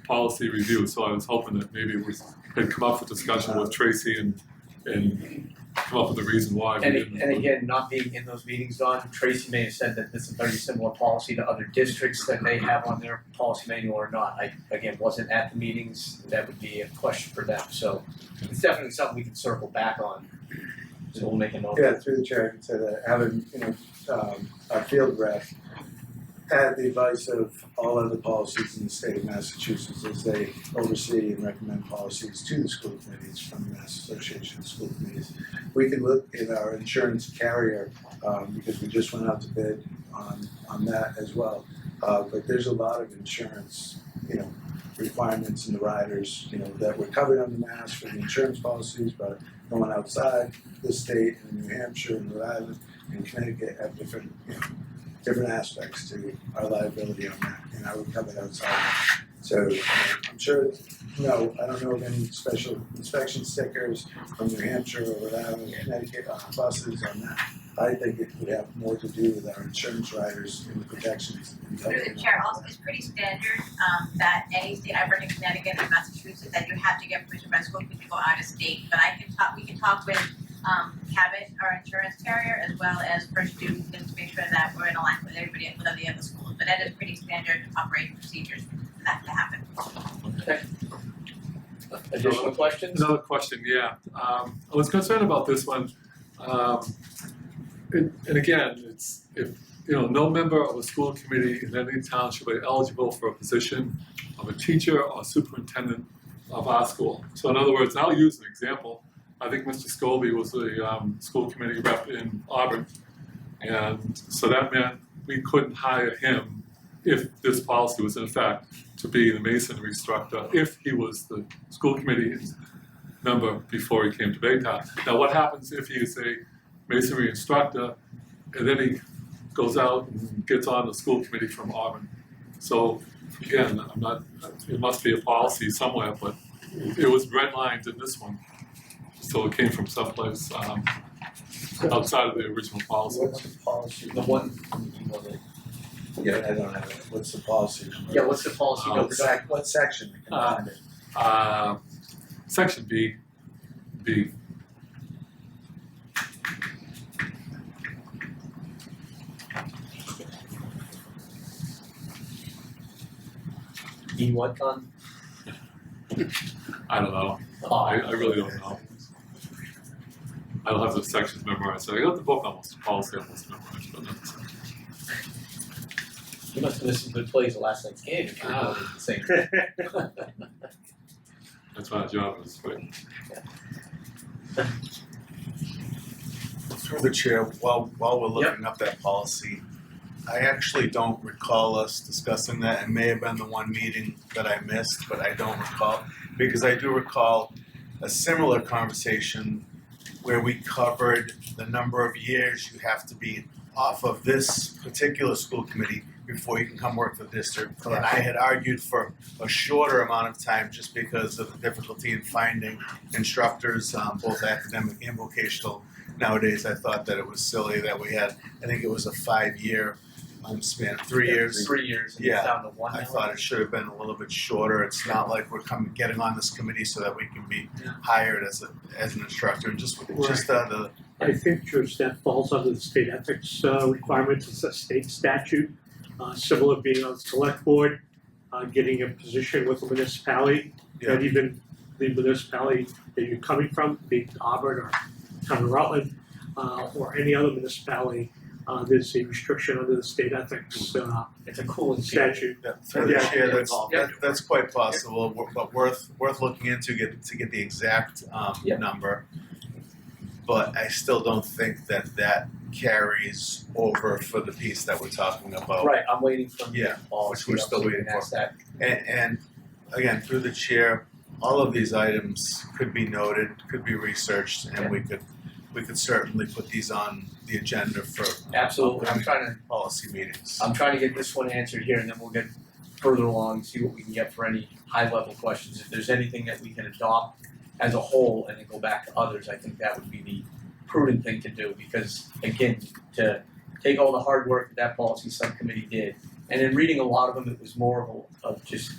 policy review, so I was hoping that maybe we had come up with discussion with Tracy and come up with a reason why we didn't. And again, not being in those meetings, Don, Tracy may have said that this is a very similar policy to other districts that may have on their policy manual or not. I, again, wasn't at the meetings, that would be a question for them, so it's definitely something we can circle back on. So we'll make a note. Yeah, through the chair, I can say that having, you know, our field rep had the advice of all other policies in the state of Massachusetts as they oversee and recommend policies to the school committees from the Mass Association of School Committees. We can look at our insurance carrier, because we just went out to bid on that as well. But there's a lot of insurance, you know, requirements in the riders, you know, that were covered under Mass for the insurance policies, but going outside the state in New Hampshire and Rhode Island and Connecticut have different, you know, different aspects to our liability on that, and I would cover it outside. So I'm sure, no, I don't know of any special inspection stickers from New Hampshire or Rhode Island, Connecticut on buses on that. I think it would have more to do with our insurance riders and the protections. Through the chair, also it's pretty standard, that any state, I've worked in Connecticut and Massachusetts, that you have to get permission by school if you go out of state. But we can talk with, Cabot, our insurance carrier, as well as First Student, to make sure that we're in alignment with everybody, with the other schools. But that is pretty standard operating procedures for that to happen. Okay. Additional questions? Another question, yeah. I was concerned about this one. And again, it's if you know, no member of a school committee in any town shall be eligible for a position of a teacher or superintendent of our school. So in other words, I'll use an example. I think Mr. Scobie was the school committee rep in Auburn, and so that meant we couldn't hire him if this policy was in effect to be the masonry instructor if he was the school committee member before he came to Baytown. Now, what happens if he is a masonry instructor and then he goes out and gets on the school committee from Auburn? So again, I'm not, it must be a policy somewhere, but it was redlined in this one. So it came from someplace. outside of the original policy. What's the policy? The one, email that- Yeah, I don't have it. What's the policy number? yeah, what's the policy Oh, number? What section? I can find it. Section B. E what, Con? I don't know. I really don't know. I don't have the sections memorized. So I got the book almost, policy almost memorized, but that's. You must have missed some good plays the last night's game if you're doing the same. That's my job is, right? Through the chair, while we're looking up that policy, I actually don't recall us discussing that. It may have been the one meeting that I missed, but I don't recall. Because I do recall a similar conversation where we covered the number of years you have to be off of this particular school committee before you can come work for the district. And I had argued for a shorter amount of time just because of the difficulty in finding instructors, both academic and vocational. Nowadays, I thought that it was silly that we had, I think it was a 5-year span, 3 years. 3 years, and Yeah. it's down to 1 now. I thought it should have been a little bit shorter. It's not like we're getting on this committee so that we can be hired as an instructor. And just the I think, Judge, that falls under the state ethics requirements. It's a state statute, similar to being on the select board, getting a position with a municipality, Yeah. and even the municipality that you're coming from, be it Auburn or Town of Rutland, or any other municipality, there's a restriction under the state ethics It's a cool statute. through the Yeah. chair, Yeah. that's quite possible, but worth looking into to get the exact Yeah. number. But I still don't think that carries over for the piece that we're talking about. Right, I'm waiting for the Yeah, policy. which we're still update, waiting and that's that. And again, through the chair, all of these items could be noted, could be researched, and we could certainly put these on the agenda for Absolutely, I'm trying policy meetings. to get this one answered here, and then we'll get further along, see what we can get for any high-level questions. If there's anything that we can adopt as a whole and then go back to others, I think that would be the prudent thing to do, because again, to take all the hard work that policy subcommittee did, and in reading a lot of them, it was more of just,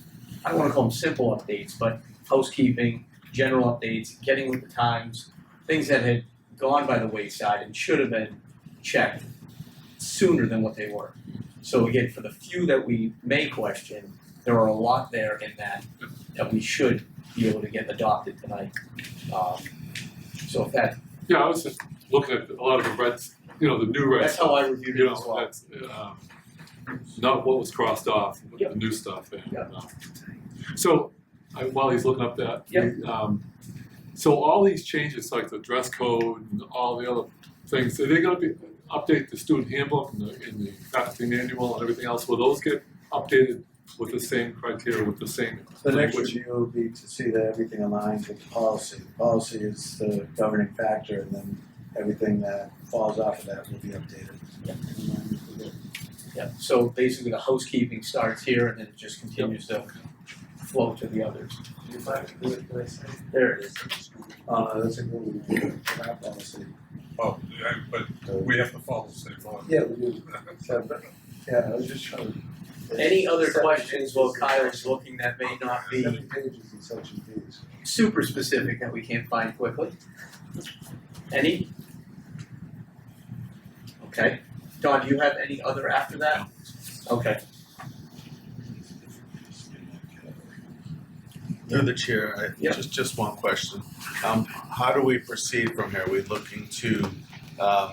I don't wanna call them simple updates, but housekeeping, general updates, getting with the times, things that had gone by the wayside and should have been checked sooner than what they were. So again, for the few that we may question, there are a lot there in that we should be able to get adopted tonight. So if that, Yeah, I was just looking at a lot of the reds, the new red that's stuff. how I reviewed it as well. That's not what was crossed off, but Yep. the new stuff. And, Yep. So while he's looking up that, Yep. so all these changes, like the dress code and all the other things, are they going to update the student handbook and the faculty manual and everything else? Will those get updated with the same criteria, with the same The next language? review will be to see that everything aligns with the policy. The policy is the governing factor, and then everything that falls off of that will be updated. Yeah, so basically the housekeeping starts here and then it just continues to flow to the others. There it is. That's a good one. Our policy. Oh, yeah, but we have to follow the same law. Yeah, we do. Yeah, I was just trying to. Any other 7 questions while pages in Kyle is section- looking that may not be 7 pages in section B's. super specific that we can't find quickly? Any? Okay. Don, do you have any other after that? Okay. Through the chair, Yeah. just one question. How do we proceed from here? Are we looking to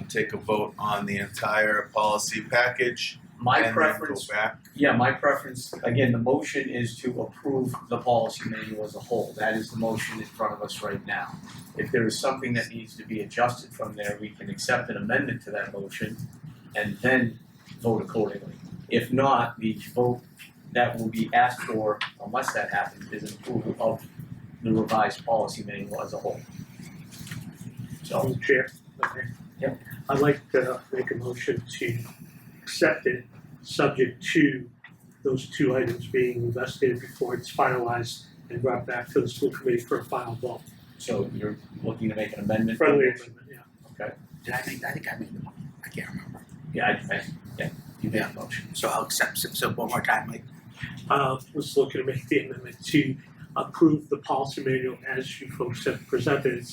take a vote on the entire policy package My and preference, then go back? yeah, my preference, again, the motion is to approve the policy manual as a whole. That is the motion in front of us right now. If there is something that needs to be adjusted from there, we can accept an amendment to that motion and then vote accordingly. If not, the vote that will be asked for, unless that happens, is an approval of the revised policy manual as a whole. So, Chair. Okay. Yep. I'd like to make a motion to accept it, subject to those two items being investigated before it's finalized and brought back to the school committee for a final vote. so you're looking to make an amendment? Friendly amendment, yeah. Okay, I think I made the motion, I can't remember. Yeah, you made a motion. So I'll accept, so one more time, Mike. Was looking to make the amendment to approve the policy manual as you folks have presented,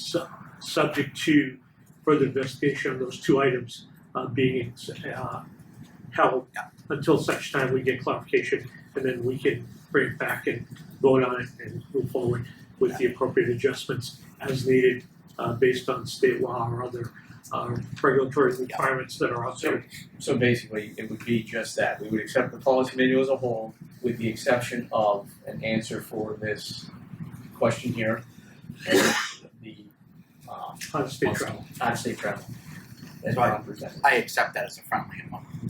subject to further investigation on those two items being held until such time we get clarification, and then we can bring it back and vote on it and move forward with the appropriate adjustments as needed based on state law or other regulatory requirements that are out there. So basically, it would be just that, we would accept the policy manual as a whole, with the exception of an answer for this question here, the Out-of-state travel. out-of-state travel. As So I- Ron presented. I accept that as a friendly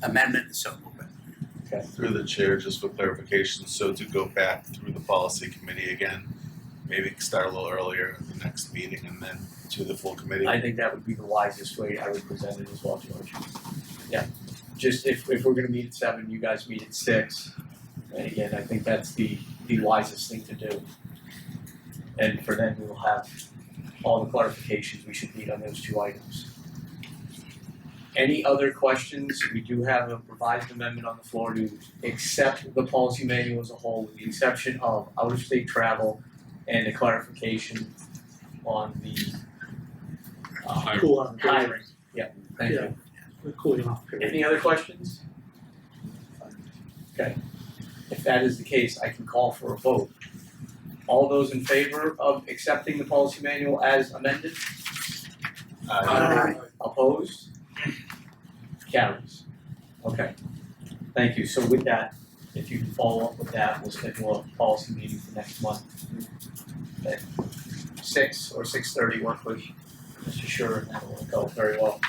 amendment, so move it. Through the chair, just for clarification, so to go back through the policy committee again, maybe start a little earlier at the next meeting and then to the full committee. I think that would be the wisest way I would present it as well, George. Yeah, just if we're gonna meet at 7, you guys meet at 6, and again, I think that's the wisest thing to do. And for then, we will have all the clarifications we should need on those 2 items. Any other questions? We do have a revised amendment on the floor to accept the policy manual as a whole, with the exception of out-of-state travel and a clarification on the Cool off period. hiring. Yeah, thank you. The cooling off period. Any other questions? Okay, if that is the case, I can call for a vote. All those in favor of accepting the policy manual as amended? Opposed? Carries. Okay, thank you. So with that, if you can follow up with that, we'll schedule a policy meeting for next month. At 6 or 6:30 work with Mr. Sure, and that'll work out very well.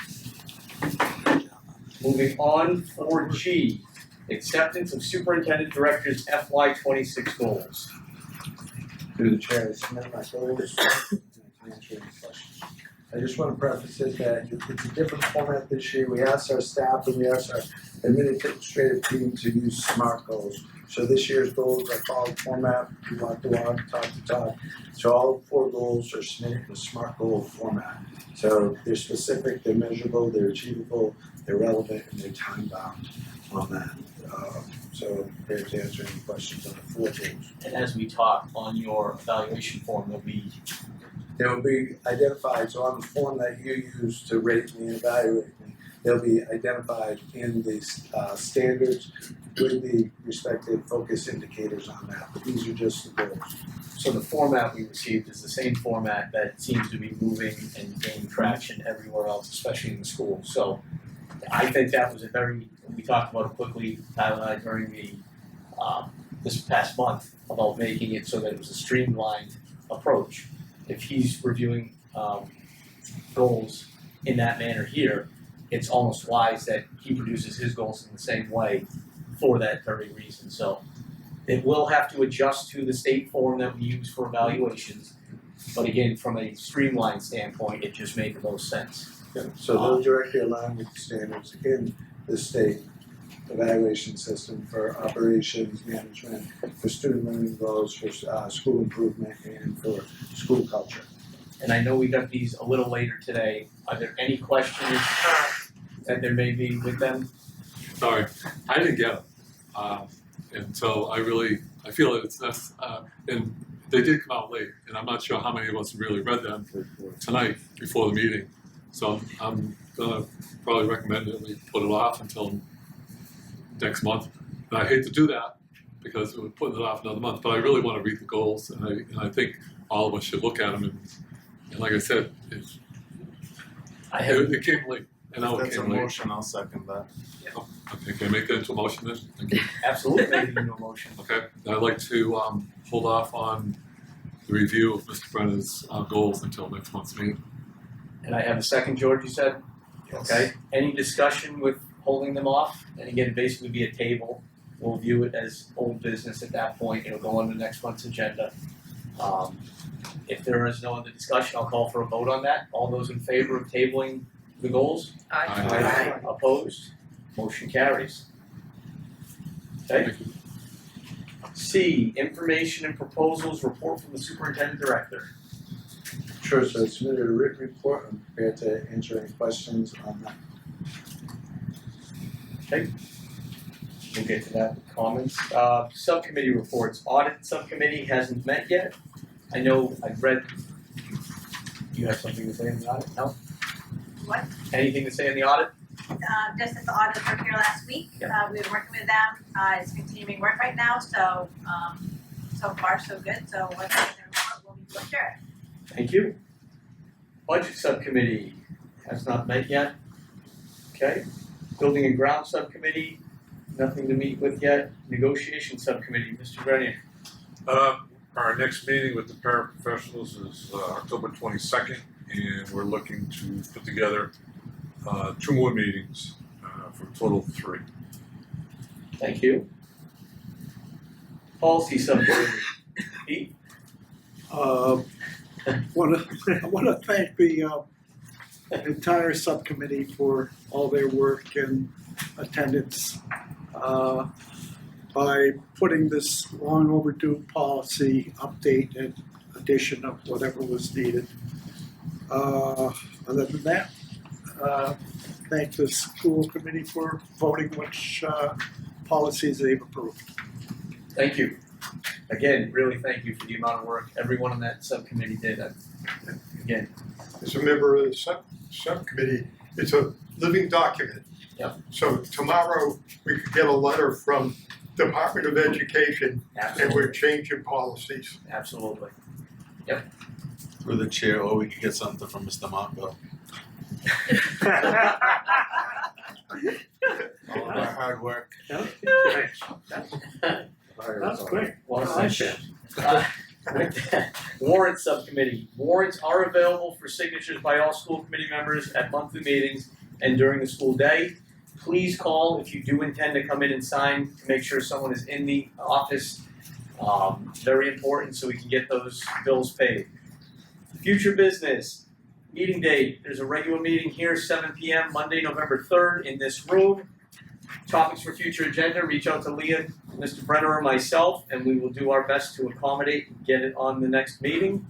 Moving on, 4G, acceptance of superintendent director's FY26 goals. Through the chair, I submit my goals and I can answer any questions. I just want to preface it that it's a different format this year. We asked our staff and we asked our administrative team to use SMART goals. So this year's goals are following format, walk to walk, talk to talk. So all 4 goals are submitted in a SMART goal format. So they're specific, they're measurable, they're achievable, they're relevant, and they're time bound on that. So prepared to answer any questions on the 4 goals. And as we talk on your evaluation form, They will be identified, so on the form that you use to rate me and evaluate me, they'll be identified in the standards with the respective focus indicators on that, but these are just the goals. so the format we received is the same format that seems to be moving and gaining traction everywhere else, especially in the schools. So I think that was we talked about it quickly, Tyler and I, during the, this past month, about making it so that it was a streamlined approach. If he's reviewing goals in that manner here, it's almost wise that he produces his goals in the same way for that very reason. So it will have to adjust to the state form that we use for evaluations, but again, from a streamlined standpoint, it just made the most sense. So they'll directly align with the standards in the state evaluation system for operations management, for student learning goals, for school improvement, and for school culture. And I know we got these a little later today. Are there any questions that there may be with them? Sorry, I didn't get it. And so I feel that it's and they did come out late, and I'm not sure how many of us really read them tonight before the meeting. So I'm gonna probably recommend that we put it off until next month. And I hate to do that because we're putting it off another month, but I really want to read the goals, and I think all of us should look at them. And like I said, it came late, and now it That's a came late. motion, I'll second that. Okay, can I make that into a motion then? Thank you. Absolutely, maybe no motion. Okay, I'd like to hold off on the review of Mr. Brenner's goals until next month's meeting. And I have a second, George, you said? Okay, any discussion with holding them off? And again, basically be a table. We'll view it as old business at that point. It'll go on the next month's agenda. If there is no other discussion, I'll call for a vote on that. All those in favor of tabling the goals? Aye. Opposed? Motion carries. Okay. Thank you. C, information and proposals report from the superintendent director. Sure, so I submitted a written report, I'm prepared to answer any questions on that. We'll get to that in comments. Subcommittee reports, audit subcommittee hasn't met yet. I know I've read, you have something to say on the audit? No? What? Anything to say on the audit? Just as the auditors were here last week, we've been working with them, it's continuing work right now, so, so far so good, so once I get the report, we'll be able to share it. Thank you. Budget subcommittee has not met yet. Okay. Building and ground subcommittee, nothing to meet with yet. Negotiation subcommittee, Mr. Grenier. Our next meeting with the paraprofessionals is October 22nd, and we're looking to put together 2 more meetings for a total of 3. Thank you. Policy subcommittee, Pete. I wanna thank the entire subcommittee for all their work and attendance by putting this long overdue policy update and addition of whatever was needed. Other than that, thank the school committee for voting which policies they've approved. Thank you. Again, really thank you for the amount of work everyone on that subcommittee did. Again, As a member of the subcommittee, it's a living document. Yep. So tomorrow, we could get a letter from Department of Education and absolutely, we're changing policies. absolutely. Through the chair, or we could get something from Mr. Monko. All of our hard work. That's great. Well, thank you. With that, warrant subcommittee. Warrants are available for signatures by all school committee members at monthly meetings and during the school day. Please call if you do intend to come in and sign to make sure someone is in the office. Very important so we can get those bills paid. Future business, meeting date. There's a regular meeting here, 7 p.m. Monday, November 3rd in this room. Topics for future agenda, reach out to Leah, Mr. Brenner, or myself, and we will do our best to accommodate and get it on the next meeting.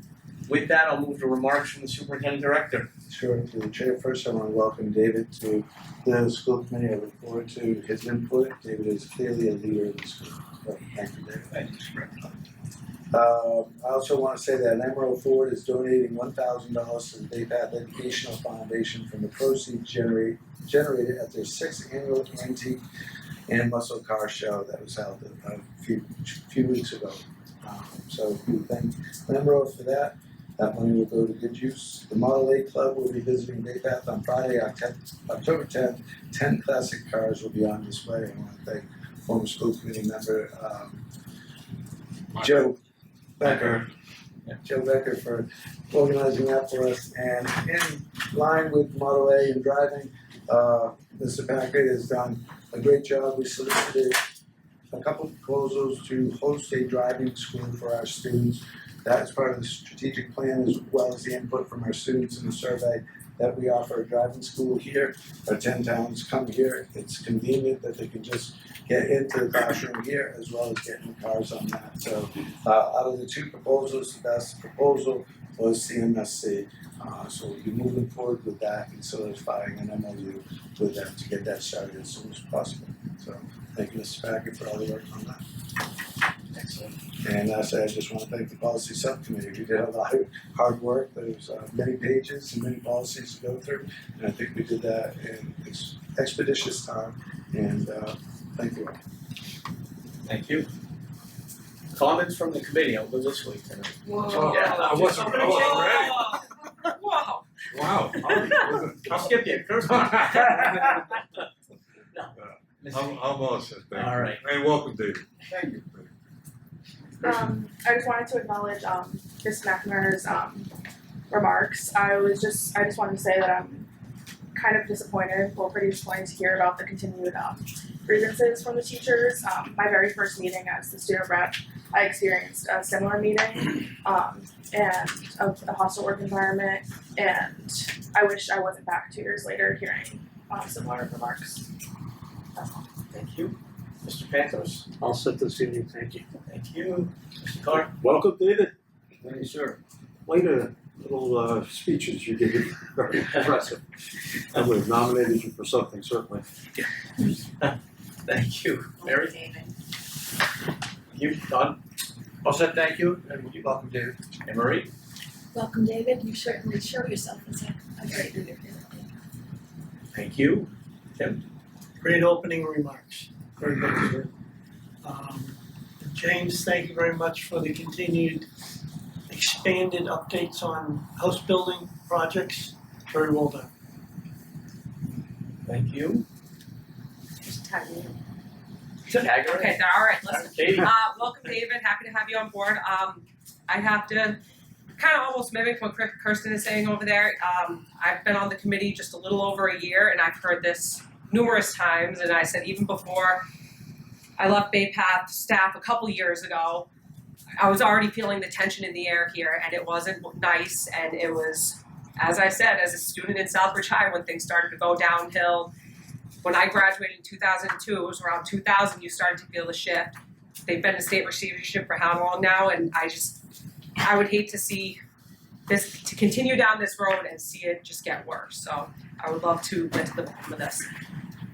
With that, I'll move to remarks from the superintendent director. Sure, through the chair, first I want to welcome David to the school committee. I look forward to his input. David is clearly a leader in the school. So, thank you, David. Thank you. I also want to say that Emerald Ford is donating $1,000 to the Bay Path Educational Foundation from the proceeds generated at their 6th annual antique and muscle car show that was held a few weeks ago. So we thank Emerald for that. That money will go to good use. The Model A Club will be visiting Bay Path on Friday, October 10th. 10 classic cars will be on display. I want to thank former school committee member Joe Becker. Joe Becker for organizing that for us. And in line with Model A and driving, Mr. Packard has done a great job. We solicited a couple of proposals to host a driving school for our students. That is part of the strategic plan as well as the input from our students in the survey that we offer a driving school here. Our 10 towns come here. It's convenient that they can just get into the classroom here as well as get in cars on that. So out of the 2 proposals, the best proposal was CMSC. So we'll be moving forward with that and solidifying an MOU with them to get that started as soon as possible. So thank you, Mr. Packard, for all the work on that. Excellent. And lastly, I just want to thank the policy subcommittee. We did a lot of hard work. There's many pages and many policies to go through. And I think we did that in expeditious time. And thank you all. Thank you. Comments from the committee, I'll go this way tonight. Whoa. Yeah. I wasn't ready. Whoa. Wow. I'll skip you, first one. I'm all set, thank you. All right. And welcome, David. Thank you. I just wanted to acknowledge Ms. McNamara's remarks. I just wanted to say that I'm kind of disappointed, pretty disappointed to hear about the continued grievances from the teachers. My very first meeting as the student rep, I experienced a similar meeting and of a hostile work environment, and I wish I wasn't back 2 years later hearing similar remarks. That's all. Thank you. Mr. Pantos? All set this evening, thank you. Thank you. Mr. Clark? Welcome, David. Thank you, sir. Way to little speeches you gave, very impressive. I would have nominated you for something, certainly. Thank you. Mary? David. You, Don? All set, thank you, and welcome, David. And Marie? Welcome, David. You certainly show yourself as a great leader. Thank you. Tim? Great opening remarks. Very good, sir. James, thank you very much for the continued expanded updates on house building projects. Very well done. Thank you. Just tag me in. Tag her in. Okay, all right, listen. Katie? Welcome, David. Happy to have you on board. I have to kind of almost mimic what Kirsten is saying over there. I've been on the committee just a little over a year, and I've heard this numerous times. And I said even before I left Bay Path staff a couple years ago, I was already feeling the tension in the air here, and it wasn't nice. And it was, as I said, as a student in Southbridge High, when things started to go downhill. When I graduated in 2002, it was around 2000 you started to feel the shift. They've been in state receivership for how long now? And I would hate to see this, to continue down this road and see it just get worse. So I would love to get to the bottom of this.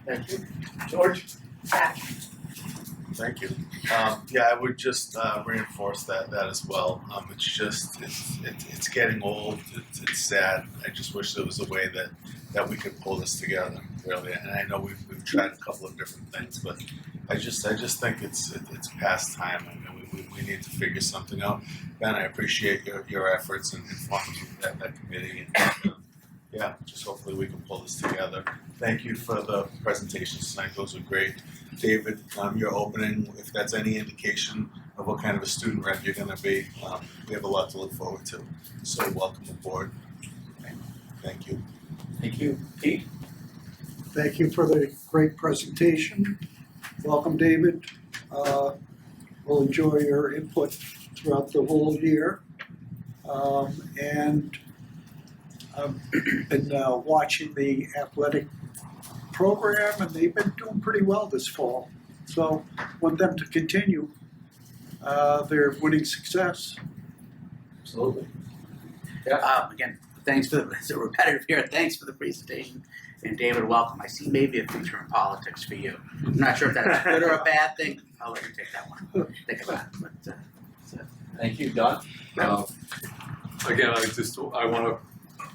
Thank you. George? Back. Thank you. Yeah, I would just reinforce that as well. It's getting old. It's sad. I just wish there was a way that we could pull this together, really. And I know we've tried a couple of different things, but I just think it's past time. I mean, we need to figure something out. Ben, I appreciate your efforts in forming that committee. And, yeah, just hopefully we can pull this together. Thank you for the presentations tonight. Those were great. David, your opening, if that's any indication of what kind of a student rep you're going to be, we have a lot to look forward to. So welcome aboard. Thank you. Thank you. Pete? Thank you for the great presentation. Welcome, David. We'll enjoy your input throughout the whole year. And I've been watching the athletic program, and they've been doing pretty well this fall. So want them to continue their winning success. Absolutely. Again, thanks for it's a repetitive here. Thanks for the presentation. And David, welcome. I see maybe a future in politics for you. I'm not sure if that's a good or a bad thing. I'll let you take that one. Think about it. But, Thank you. Don? Again, I want to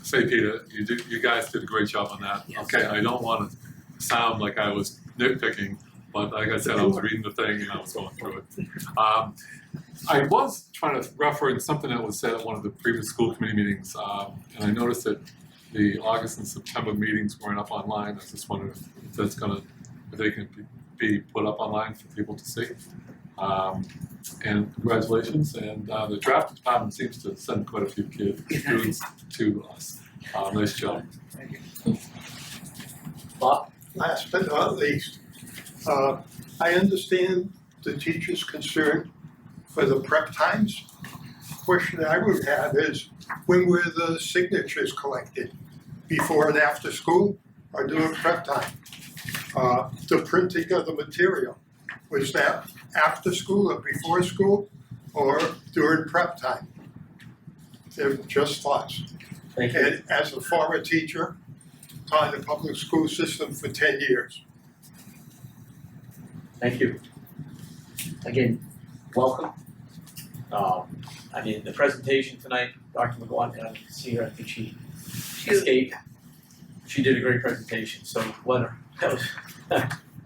say, Peter, you guys did a great job on that. Yes. Okay, I don't want to sound like I was nitpicking, but like I said, I was reading the thing and I was going through it. I was trying to reference something that was said at one of the previous school committee meetings, and I noticed that the August and September meetings weren't up online. I was just wondering if they can be put up online for people to see. And congratulations, and the draft department seems to send quite a few students to us. Nice job. Thank you. Bob? Last but not least, I understand the teacher's concern for the prep times. Question I would have is, when were the signatures collected? Before and after school, or during prep time? The printing of the material, was that after school or before school, or during prep time? They're just thoughts. Thank you. And as a former teacher, taught the public school system for 10 years. Thank you. Again, welcome. I mean, the presentation tonight, Dr. McGuan, and I can see her, I think she escaped. She did a great presentation, so let her. That was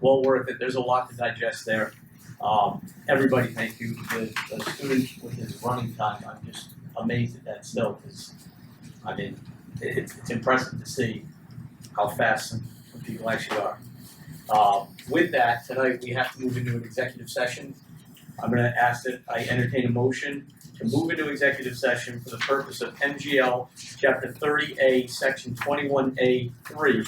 well worth it. There's a lot to digest there. Everybody, thank you. The student with his running time, I'm just amazed at that still, because I mean, it's impressive to see how fast some people actually are. With that, tonight we have to move into an executive session. I'm going to ask that I entertain a motion to move into executive session for the purpose of MGL Chapter 30A, Section 21A3,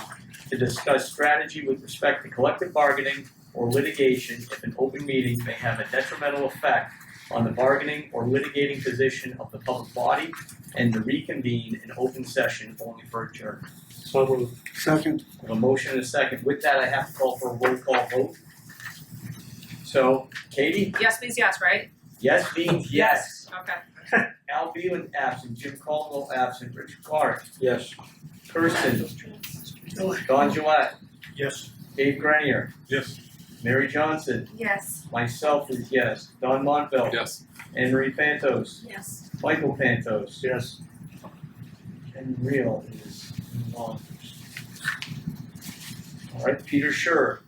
to discuss strategy with respect to collective bargaining or litigation if an open meeting may have a detrimental effect on the bargaining or litigating position of the public body, and to reconvene in open session only for adjournment. So moved. Second. I have a motion and a second. With that, I have to call for a roll call vote. So, Katie? Yes means yes, right? Yes means yes. Okay. Al Beeland absent, Jim Caldwell absent, Richard Clark, Yes. Kirsten, Don Gillette, Yes. Dave Grenier, Yes. Mary Johnson, Yes. myself is yes, Don Montville, Yes. Anne Marie Pantos, Yes. Michael Pantos, Yes. Ken Real is non. Alright, Peter Schur,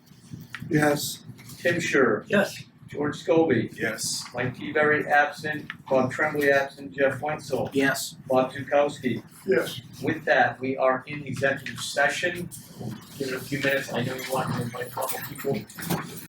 Yes. Tim Schur, Yes. George Scobie, Yes. Mike Peaberry absent, Bob Tremblay absent, Jeff Wenzel, Yes. Bob Zukowski. Yes. With that, we are in executive session. We'll give it a few minutes. I know you want to invite a couple people